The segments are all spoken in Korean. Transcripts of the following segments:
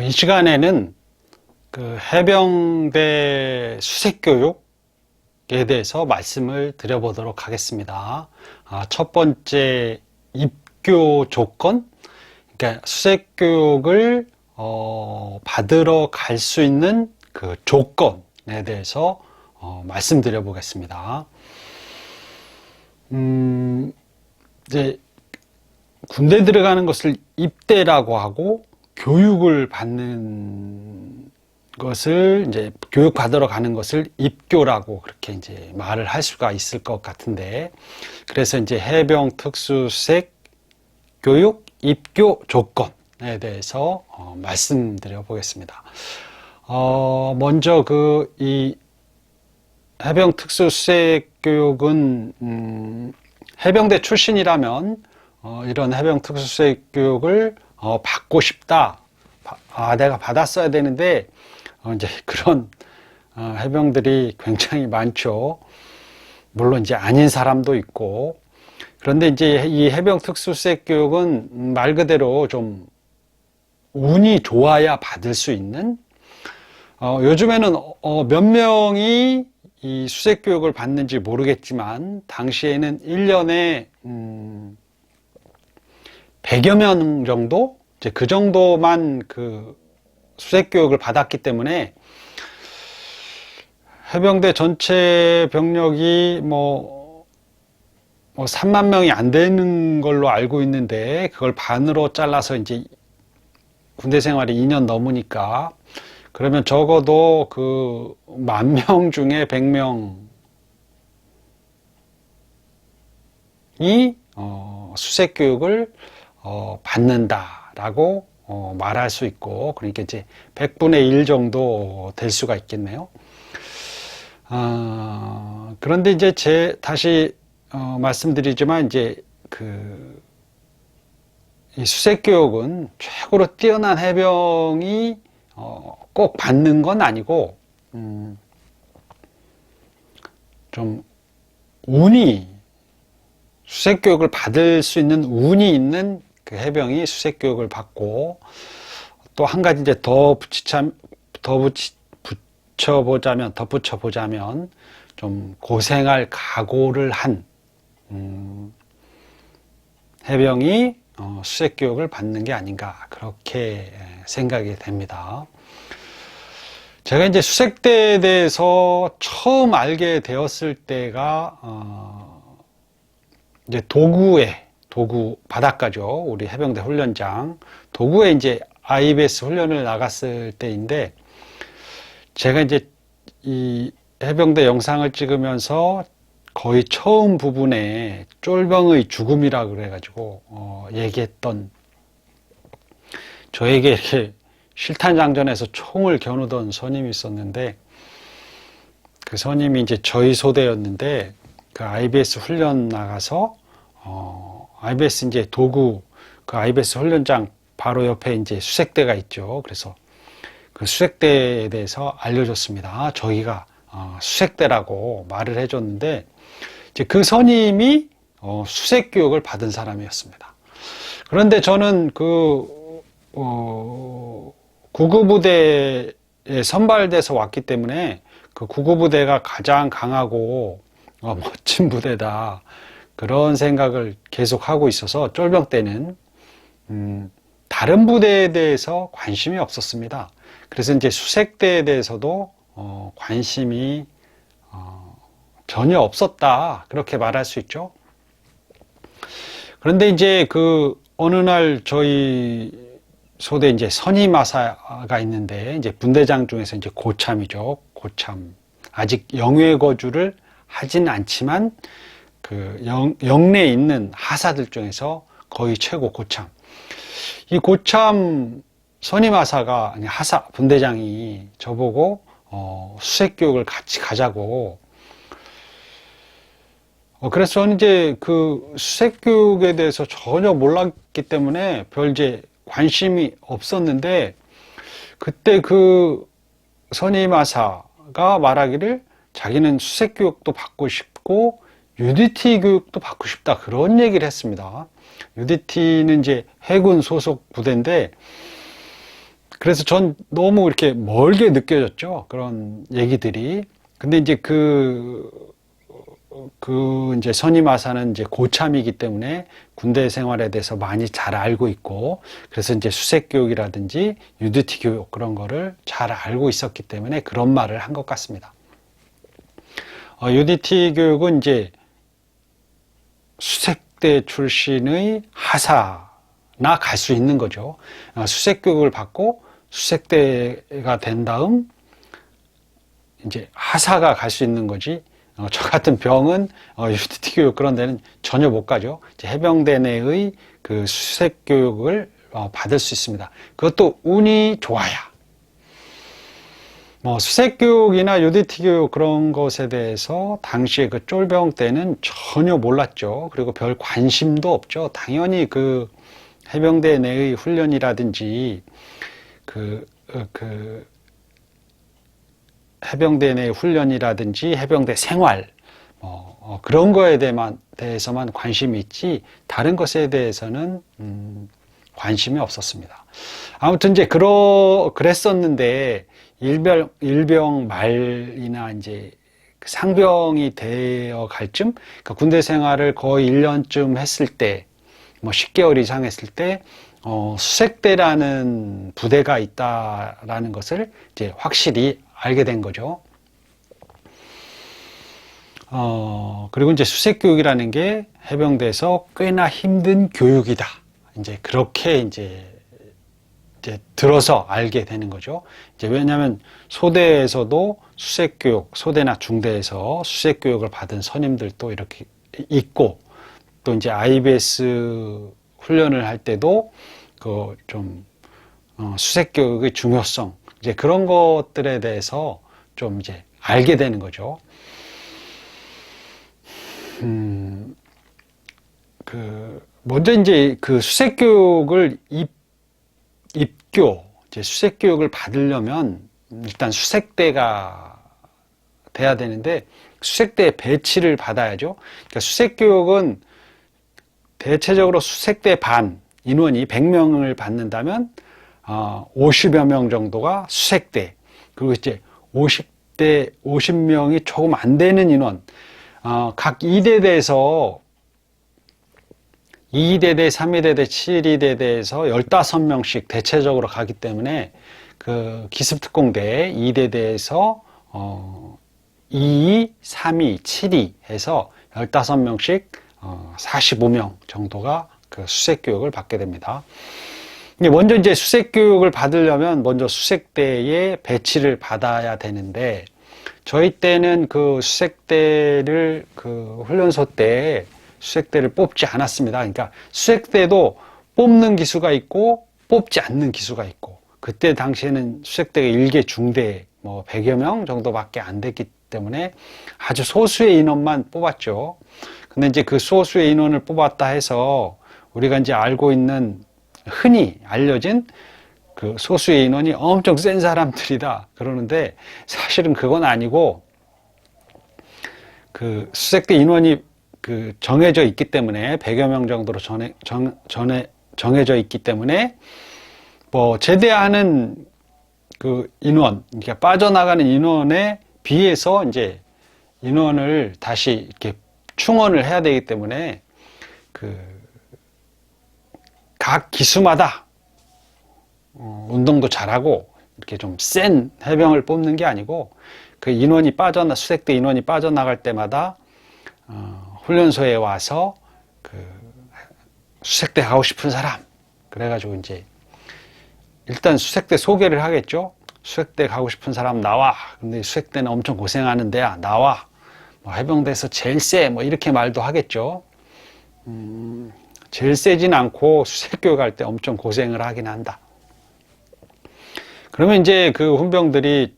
이 시간에는 그 해병대 수색교육에 대해서 말씀을 드려보도록 하겠습니다. 첫 번째 입교 조건, 그러니까 수색교육을 받으러 갈 수 있는 그 조건에 대해서 말씀드려 보겠습니다. 이제 군대 들어가는 것을 입대라고 하고, 교육을 받는 것을 이제 교육받으러 가는 것을 입교라고 그렇게 이제 말을 할 수가 있을 것 같은데, 그래서 이제 해병 특수수색 교육 입교 조건에 대해서 말씀드려 보겠습니다. 먼저 이 해병 특수수색 교육은 해병대 출신이라면 이런 해병 특수수색 교육을 받고 싶다. 내가 받았어야 되는데, 이제 그런 해병들이 굉장히 많죠. 물론 이제 아닌 사람도 있고. 그런데 이제 이 해병 특수수색 교육은 말 그대로 좀 운이 좋아야 받을 수 있는, 요즘에는 몇 명이 이 수색 교육을 받는지 모르겠지만, 당시에는 1년에 100여 명 정도? 이제 그 정도만 그 수색 교육을 받았기 때문에 해병대 전체 병력이 뭐 3만 명이 안 되는 걸로 알고 있는데, 그걸 반으로 잘라서 이제 군대 생활이 2년 넘으니까, 그러면 적어도 그 10,000명 중에 100명이 수색 교육을 받는다라고 말할 수 있고, 그러니까 이제 100분의 1 정도 될 수가 있겠네요. 그런데 이제 다시 말씀드리지만, 이제 이 수색 교육은 최고로 뛰어난 해병이 꼭 받는 건 아니고, 좀 수색 교육을 받을 수 있는 운이 있는 그 해병이 수색 교육을 받고, 또 한 가지 이제 덧붙여보자면 좀 고생할 각오를 한 해병이 수색 교육을 받는 게 아닌가, 그렇게 생각이 됩니다. 제가 이제 수색대에 대해서 처음 알게 되었을 때가 이제 도구 바닷가죠. 우리 해병대 훈련장 도구에 이제 IBS 훈련을 나갔을 때인데, 제가 이제 이 해병대 영상을 찍으면서 거의 처음 부분에 쫄병의 죽음이라 그래가지고 얘기했던, 저에게 이렇게 실탄장전에서 총을 겨누던 선임이 있었는데, 그 선임이 이제 저희 소대였는데, 그 IBS 훈련 나가서 IBS 이제 도구, 그 IBS 훈련장 바로 옆에 이제 수색대가 있죠. 그래서 그 수색대에 대해서 알려줬습니다. 저희가 수색대라고 말을 해줬는데, 이제 그 선임이 수색 교육을 받은 사람이었습니다. 그런데 저는 구구부대에 선발돼서 왔기 때문에, 그 구구부대가 가장 강하고 멋진 부대다, 그런 생각을 계속 하고 있어서 쫄병 때는 다른 부대에 대해서 관심이 없었습니다. 그래서 이제 수색대에 대해서도 관심이 전혀 없었다, 그렇게 말할 수 있죠. 그런데 이제 어느 날 저희 소대 이제 선임하사가 있는데, 이제 분대장 중에서 이제 고참이죠. 고참. 아직 영외 거주를 하진 않지만 영내에 있는 하사들 중에서 거의 최고 고참. 이 고참 선임하사가, 아니 분대장이 저보고 수색 교육을 같이 가자고. 그래서 저는 이제 그 수색 교육에 대해서 전혀 몰랐기 때문에 별 이제 관심이 없었는데, 그때 그 선임하사가 말하기를 자기는 수색 교육도 받고 싶고 UDT 교육도 받고 싶다, 그런 얘기를 했습니다. UDT는 이제 해군 소속 부대인데, 그래서 전 너무 이렇게 멀게 느껴졌죠. 그런 얘기들이. 근데 이제 이제 선임하사는 이제 고참이기 때문에 군대 생활에 대해서 많이 잘 알고 있고, 그래서 이제 수색교육이라든지 UDT 교육 그런 거를 잘 알고 있었기 때문에 그런 말을 한 것 같습니다. UDT 교육은 이제 수색대 출신의 하사나 갈 수 있는 거죠. 수색교육을 받고 수색대가 된 다음 이제 하사가 갈 수 있는 거지. 저 같은 병은 UDT 교육 그런 데는 전혀 못 가죠. 해병대 내의 그 수색 교육을 받을 수 있습니다. 그것도 운이 좋아야. 수색 교육이나 UDT 교육 그런 것에 대해서 당시에 그 쫄병 때는 전혀 몰랐죠. 그리고 별 관심도 없죠. 당연히 그 해병대 내의 훈련이라든지 해병대 내 훈련이라든지 해병대 생활 그런 거에 대해서만 관심이 있지 다른 것에 대해서는 관심이 없었습니다. 아무튼 이제 그랬었는데 일병 말이나 이제 상병이 되어 갈 쯤, 그러니까 군대 생활을 거의 1년쯤 했을 때, 10개월 이상 했을 때 수색대라는 부대가 있다라는 것을 이제 확실히 알게 된 거죠. 그리고 이제 수색교육이라는 게 해병대에서 꽤나 힘든 교육이다. 이제 그렇게 이제 들어서 알게 되는 거죠. 이제 왜냐하면 소대에서도 수색교육, 소대나 중대에서 수색교육을 받은 선임들도 이렇게 있고, 또 이제 IBS 훈련을 할 때도 수색교육의 중요성, 이제 그런 것들에 대해서 좀 이제 알게 되는 거죠. 먼저 이제 그 수색교육을 이제 수색교육을 받으려면 일단 수색대가 돼야 되는데 수색대 배치를 받아야죠. 그러니까 수색교육은 대체적으로 수색대 반 인원이 100명을 받는다면 50여 명 정도가 수색대, 그리고 이제 50명이 조금 안 되는 인원, 각 2대대에서 2대대, 3위대대, 7위대대에서 15명씩 대체적으로 가기 때문에 그 기습특공대 2대대에서 2위, 3위, 7위 해서 15명씩 45명 정도가 그 수색교육을 받게 됩니다. 먼저 이제 수색교육을 받으려면 먼저 수색대에 배치를 받아야 되는데, 저희 때는 그 수색대를 그 훈련소 때 수색대를 뽑지 않았습니다. 그러니까 수색대도 뽑는 기수가 있고 뽑지 않는 기수가 있고, 그때 당시에는 수색대가 일개 중대 100여 명 정도밖에 안 됐기 때문에 아주 소수의 인원만 뽑았죠. 근데 이제 그 소수의 인원을 뽑았다 해서 우리가 이제 알고 있는 흔히 알려진 그 소수의 인원이 엄청 센 사람들이다 그러는데, 사실은 그건 아니고 그 수색대 인원이 그 정해져 있기 때문에 100여 명 정도로 정해져 있기 때문에 제대하는 그 인원, 그러니까 빠져나가는 인원에 비해서 이제 인원을 다시 이렇게 충원을 해야 되기 때문에 각 기수마다 운동도 잘하고 이렇게 좀 센 해병을 뽑는 게 아니고, 그 수색대 인원이 빠져나갈 때마다 훈련소에 와서 수색대 가고 싶은 사람, 그래가지고 이제 일단 수색대 소개를 하겠죠. 수색대 가고 싶은 사람 나와. 근데 수색대는 엄청 고생하는 데야, 나와. 해병대에서 제일 세, 이렇게 말도 하겠죠. 제일 세진 않고 수색교육 할 때 엄청 고생을 하긴 한다. 그러면 이제 그 훈병들이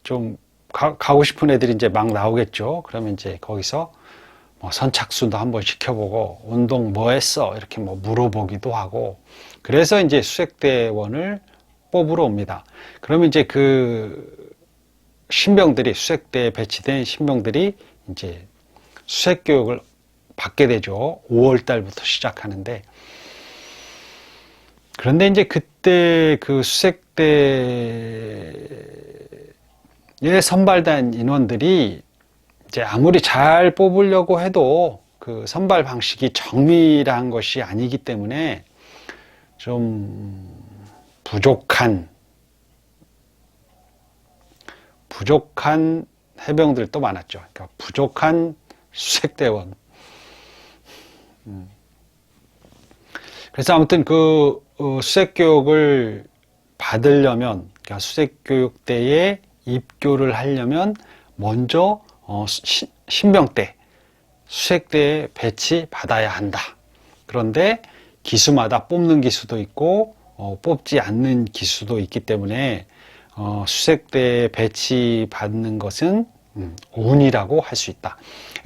좀 가고 싶은 애들이 이제 막 나오겠죠. 그러면 이제 거기서 선착순도 한번 시켜보고, 운동 뭐 했어? 이렇게 물어보기도 하고, 그래서 이제 수색대원을 뽑으러 옵니다. 그러면 이제 그 신병들이, 수색대에 배치된 신병들이 이제 수색교육을 받게 되죠. 5월 달부터 시작하는데, 그런데 이제 그때 그 수색대에 선발된 인원들이 이제 아무리 잘 뽑으려고 해도 그 선발 방식이 정밀한 것이 아니기 때문에 좀 부족한 해병들도 많았죠. 그러니까 부족한 수색대원. 그래서 아무튼 그 수색교육을 받으려면, 그러니까 수색교육대에 입교를 하려면 먼저 신병대, 수색대에 배치받아야 한다. 그런데 기수마다 뽑는 기수도 있고 뽑지 않는 기수도 있기 때문에 수색대에 배치받는 것은 운이라고 할 수 있다.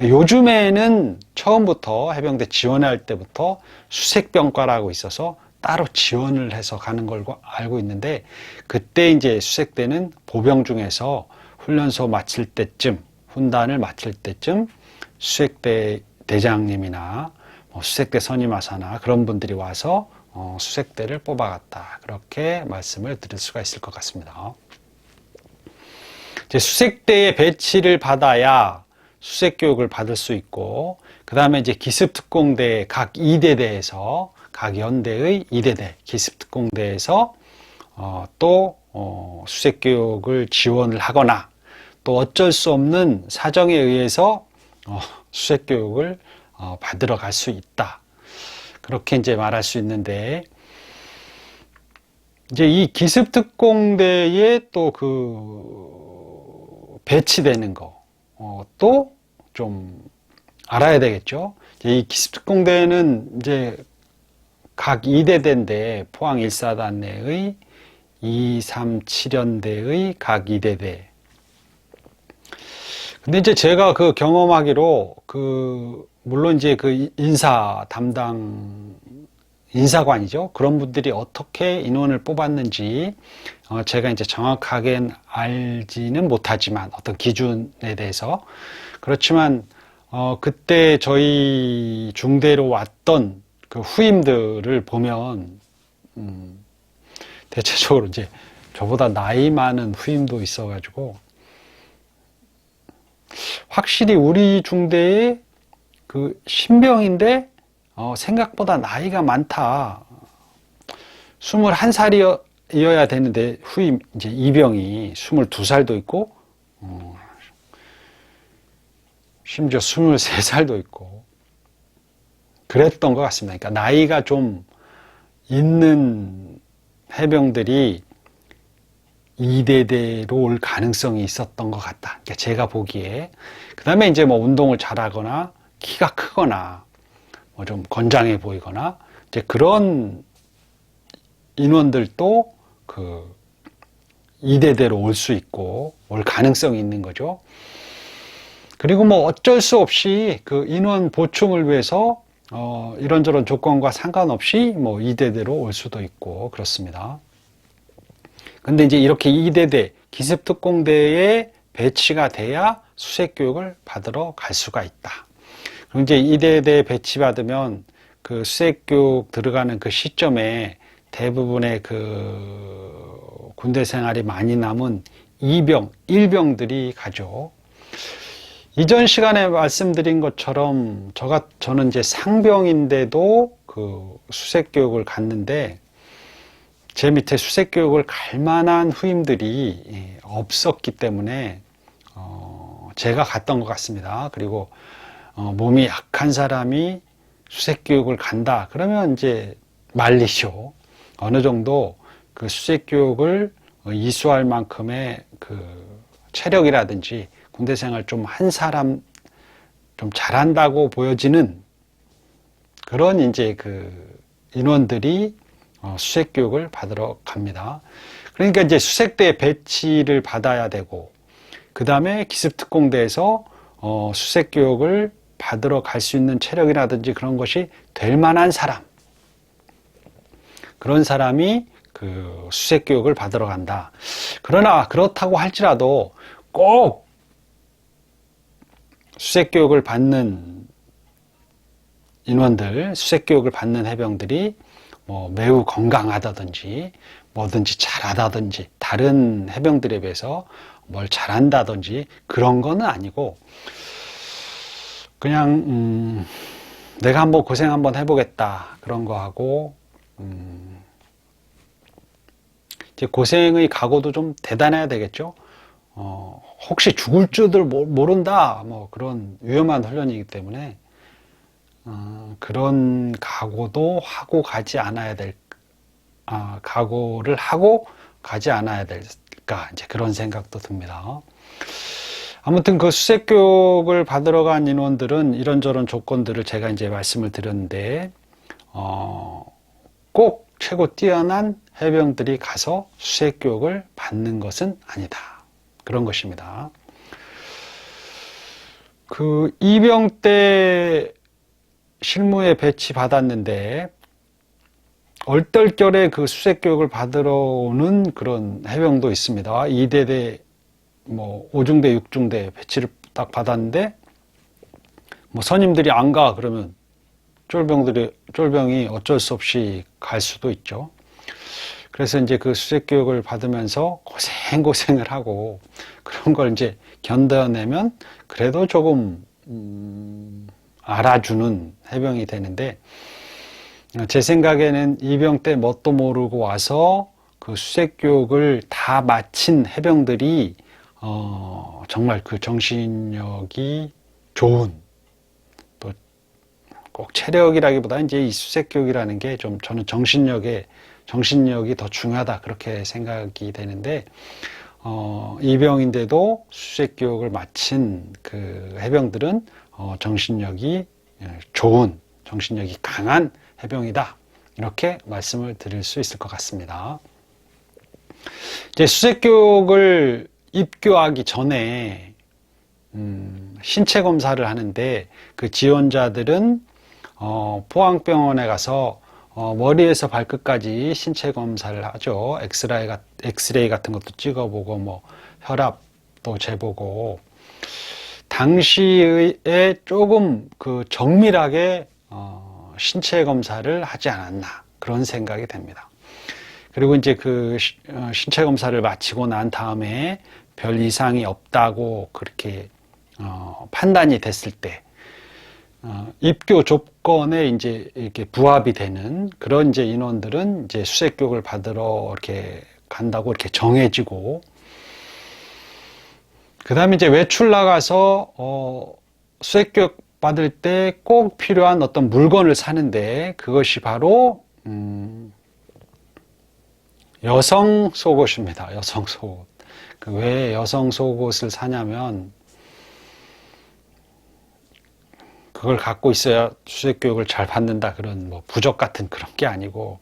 요즘에는 처음부터 해병대 지원할 때부터 수색병과라고 있어서 따로 지원을 해서 가는 걸 알고 있는데, 그때 이제 수색대는 보병 중에서 훈련소 마칠 때쯤, 훈단을 마칠 때쯤 수색대 대장님이나 수색대 선임하사나 그런 분들이 와서 수색대를 뽑아갔다. 그렇게 말씀을 드릴 수가 있을 것 같습니다. 이제 수색대에 배치를 받아야 수색교육을 받을 수 있고, 그 다음에 이제 기습특공대 각 2대대에서, 각 연대의 2대대 기습특공대에서 또 수색교육을 지원을 하거나, 또 어쩔 수 없는 사정에 의해서 수색교육을 받으러 갈 수 있다. 그렇게 이제 말할 수 있는데, 이제 이 기습특공대에 또 배치되는 거, 또 좀 알아야 되겠죠. 이 기습특공대는 이제 각 2대대인데, 포항 1사단 내의 237연대의 각 2대대. 근데 이제 제가 그 경험하기로, 물론 이제 그 인사관이죠. 그런 분들이 어떻게 인원을 뽑았는지, 제가 이제 정확하게 알지는 못하지만, 어떤 기준에 대해서. 그렇지만, 그때 저희 중대로 왔던 그 후임들을 보면, 대체적으로 이제 저보다 나이 많은 후임도 있어가지고, 확실히 우리 중대에 그 신병인데, 생각보다 나이가 많다. 21살이어야 되는데, 후임, 이제 이병이 22살도 있고, 심지어 23살도 있고, 그랬던 것 같습니다. 그러니까 나이가 좀 있는 해병들이 2대대로 올 가능성이 있었던 것 같다. 그러니까 제가 보기에. 그 다음에 이제 뭐 운동을 잘하거나, 키가 크거나, 뭐 좀 건장해 보이거나, 이제 그런 인원들도 그 2대대로 올 수 있고, 올 가능성이 있는 거죠. 그리고 뭐 어쩔 수 없이 그 인원 보충을 위해서, 이런저런 조건과 상관없이 뭐 2대대로 올 수도 있고, 그렇습니다. 근데 이제 이렇게 2대대, 기습특공대에 배치가 돼야 수색교육을 받으러 갈 수가 있다. 그럼 이제 2대대에 배치받으면 그 수색교육 들어가는 그 시점에 대부분의 그 군대 생활이 많이 남은 2병, 1병들이 가죠. 이전 시간에 말씀드린 것처럼 저는 이제 상병인데도 그 수색교육을 갔는데, 제 밑에 수색교육을 갈 만한 후임들이 없었기 때문에 제가 갔던 것 같습니다. 그리고 몸이 약한 사람이 수색교육을 간다 그러면 이제 말리죠. 어느 정도 그 수색교육을 이수할 만큼의 그 체력이라든지 군대 생활 좀 한 사람 좀 잘한다고 보여지는 그런 이제 그 인원들이 수색교육을 받으러 갑니다. 그러니까 이제 수색대 배치를 받아야 되고, 그 다음에 기습특공대에서 수색교육을 받으러 갈 수 있는 체력이라든지 그런 것이 될 만한 사람, 그런 사람이 그 수색교육을 받으러 간다. 그러나 그렇다고 할지라도 꼭 수색교육을 받는 인원들, 수색교육을 받는 해병들이 뭐 매우 건강하다든지 뭐든지 잘하다든지 다른 해병들에 비해서 뭘 잘한다든지 그런 거는 아니고 그냥 내가 한번 고생 한번 해보겠다 그런 거 하고 이제 고생의 각오도 좀 대단해야 되겠죠. 혹시 죽을 줄도 모른다 뭐 그런 위험한 훈련이기 때문에 그런 각오도 하고 가지 않아야 될 각오를 하고 가지 않아야 될까 이제 그런 생각도 듭니다. 아무튼 그 수색교육을 받으러 간 인원들은 이런저런 조건들을 제가 이제 말씀을 드렸는데 꼭 최고 뛰어난 해병들이 가서 수색교육을 받는 것은 아니다. 그런 것입니다. 그 이병 때 실무에 배치받았는데 얼떨결에 그 수색교육을 받으러 오는 그런 해병도 있습니다. 2대대 뭐 5중대, 6중대 배치를 딱 받았는데 뭐 선임들이 안 가 그러면 쫄병이 어쩔 수 없이 갈 수도 있죠. 그래서 이제 그 수색교육을 받으면서 고생을 하고 그런 걸 이제 견뎌내면 그래도 조금 알아주는 해병이 되는데 제 생각에는 이병 때 뭣도 모르고 와서 그 수색교육을 다 마친 해병들이 정말 그 정신력이 좋은 또 꼭 체력이라기보다 이제 이 수색교육이라는 게 좀 저는 정신력이 더 중요하다 그렇게 생각이 되는데 이병인데도 수색교육을 마친 그 해병들은 정신력이 좋은 정신력이 강한 해병이다 이렇게 말씀을 드릴 수 있을 것 같습니다. 이제 수색교육을 입교하기 전에 신체 검사를 하는데 그 지원자들은 포항병원에 가서 머리에서 발끝까지 신체 검사를 하죠. 엑스레이 같은 것도 찍어보고 뭐 혈압도 재보고 당시에 조금 그 정밀하게 신체 검사를 하지 않았나 그런 생각이 됩니다. 그리고 이제 그 신체 검사를 마치고 난 다음에 별 이상이 없다고 그렇게 판단이 됐을 때 입교 조건에 이제 이렇게 부합이 되는 그런 이제 인원들은 이제 수색교육을 받으러 이렇게 간다고 이렇게 정해지고 그 다음에 이제 외출 나가서 수색교육 받을 때 꼭 필요한 어떤 물건을 사는데 그것이 바로 여성 속옷입니다. 여성 속옷. 왜 여성 속옷을 사냐면 그걸 갖고 있어야 수색교육을 잘 받는다 그런 뭐 부적 같은 그런 게 아니고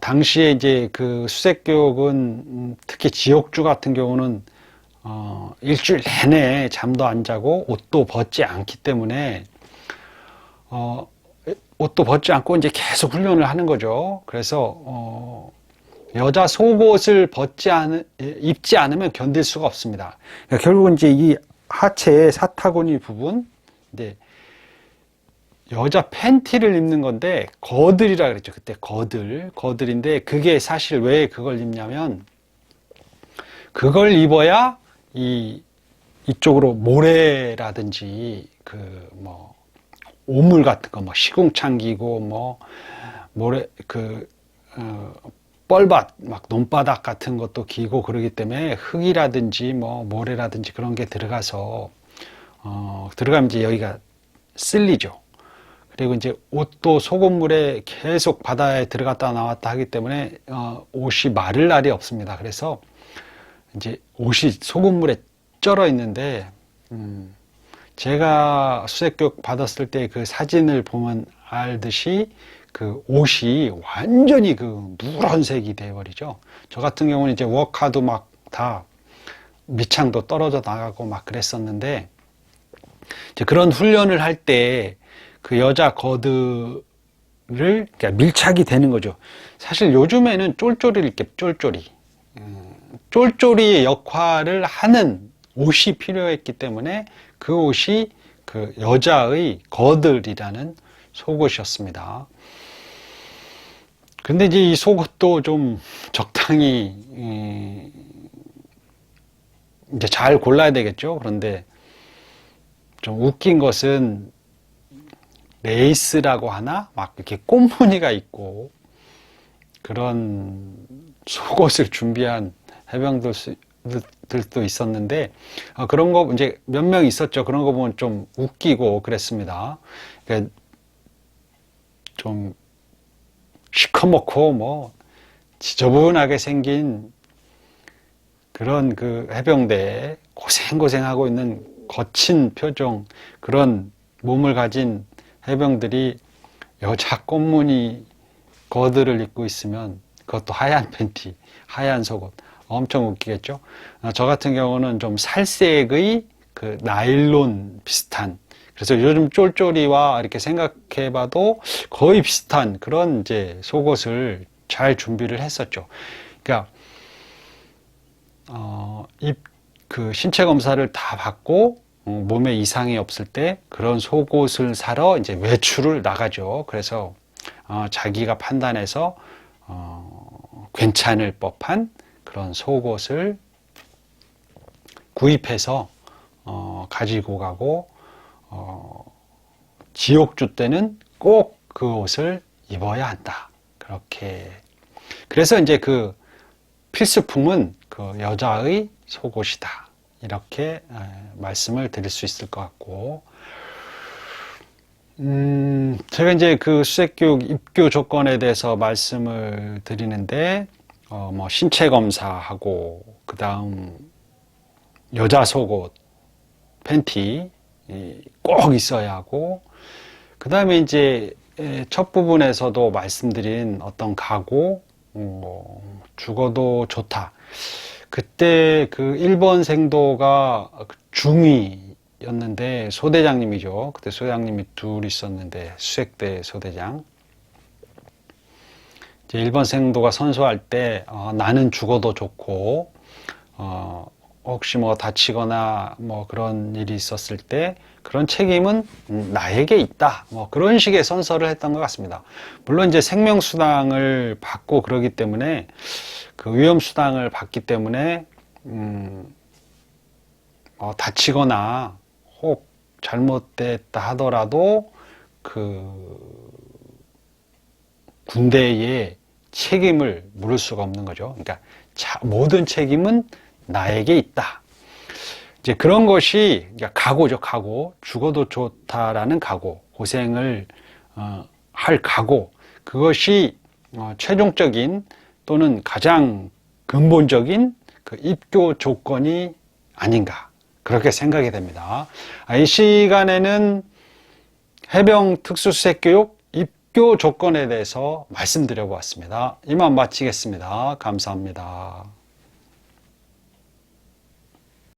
당시에 이제 그 수색교육은 특히 지옥주 같은 경우는 일주일 내내 잠도 안 자고 옷도 벗지 않기 때문에 옷도 벗지 않고 이제 계속 훈련을 하는 거죠. 그래서 여자 속옷을 입지 않으면 견딜 수가 없습니다. 그러니까 결국은 이제 이 하체의 사타구니 부분, 이제 여자 팬티를 입는 건데 거들이라 그랬죠. 그때 거들인데 그게 사실 왜 그걸 입냐면 그걸 입어야 이쪽으로 모래라든지 그 뭐 오물 같은 거 뭐 시궁창기고 뭐 모래 뻘밭 막 논바닥 같은 것도 기고 그러기 때문에 흙이라든지 뭐 모래라든지 그런 게 들어가서 들어가면 이제 여기가 쓸리죠. 그리고 이제 옷도 소금물에 계속 바다에 들어갔다 나왔다 하기 때문에 옷이 마를 날이 없습니다. 그래서 이제 옷이 소금물에 쩔어 있는데 제가 수색교육 받았을 때 그 사진을 보면 알듯이 그 옷이 완전히 그 누런색이 돼버리죠. 저 같은 경우는 이제 워카도 막 다 밑창도 떨어져 나가고 막 그랬었는데 이제 그런 훈련을 할 때 그 여자 거드를 그러니까 밀착이 되는 거죠. 사실 요즘에는 쫄쫄이를 이렇게 쫄쫄이의 역할을 하는 옷이 필요했기 때문에 그 옷이 그 여자의 거들이라는 속옷이었습니다. 근데 이제 이 속옷도 좀 적당히 이제 잘 골라야 되겠죠. 그런데 좀 웃긴 것은 레이스라고 하나? 막 이렇게 꽃무늬가 있고 그런 속옷을 준비한 해병들도 있었는데 그런 거 이제 몇 명 있었죠. 그런 거 보면 좀 웃기고 그랬습니다. 그러니까 좀 시커멓고 뭐 지저분하게 생긴 그런 그 해병대에 고생고생하고 있는 거친 표정, 그런 몸을 가진 해병들이 여자 꽃무늬 거드를 입고 있으면, 그것도 하얀 팬티, 하얀 속옷, 엄청 웃기겠죠? 저 같은 경우는 좀 살색의 그 나일론 비슷한, 그래서 요즘 쫄쫄이와 이렇게 생각해 봐도 거의 비슷한 그런 이제 속옷을 잘 준비를 했었죠. 그러니까, 그 신체 검사를 다 받고, 몸에 이상이 없을 때 그런 속옷을 사러 이제 외출을 나가죠. 그래서, 자기가 판단해서, 괜찮을 법한 그런 속옷을 구입해서, 가지고 가고, 지옥주 때는 꼭 그 옷을 입어야 한다. 그렇게. 그래서 이제 그 필수품은 그 여자의 속옷이다. 이렇게 말씀을 드릴 수 있을 것 같고, 제가 이제 그 수색교육 입교 조건에 대해서 말씀을 드리는데, 뭐 신체 검사하고, 그 다음 여자 속옷, 팬티 꼭 있어야 하고, 그 다음에 이제 첫 부분에서도 말씀드린 어떤 각오, 죽어도 좋다. 그때 그 1번 생도가 중위였는데 소대장님이죠. 그때 소대장님이 둘 있었는데 수색대 소대장. 이제 1번 생도가 선수할 때 나는 죽어도 좋고 혹시 뭐 다치거나 뭐 그런 일이 있었을 때 그런 책임은 나에게 있다. 뭐 그런 식의 선서를 했던 것 같습니다. 물론 이제 생명수당을 받고 그러기 때문에 그 위험수당을 받기 때문에 다치거나 혹 잘못됐다 하더라도 그 군대에 책임을 물을 수가 없는 거죠. 그러니까 모든 책임은 나에게 있다. 이제 그런 것이 각오죠, 각오. 죽어도 좋다라는 각오, 고생을 할 각오. 그것이 최종적인 또는 가장 근본적인 그 입교 조건이 아닌가, 그렇게 생각이 됩니다. 이 시간에는 해병 특수수색교육 입교 조건에 대해서 말씀드려 보았습니다. 이만 마치겠습니다. 감사합니다.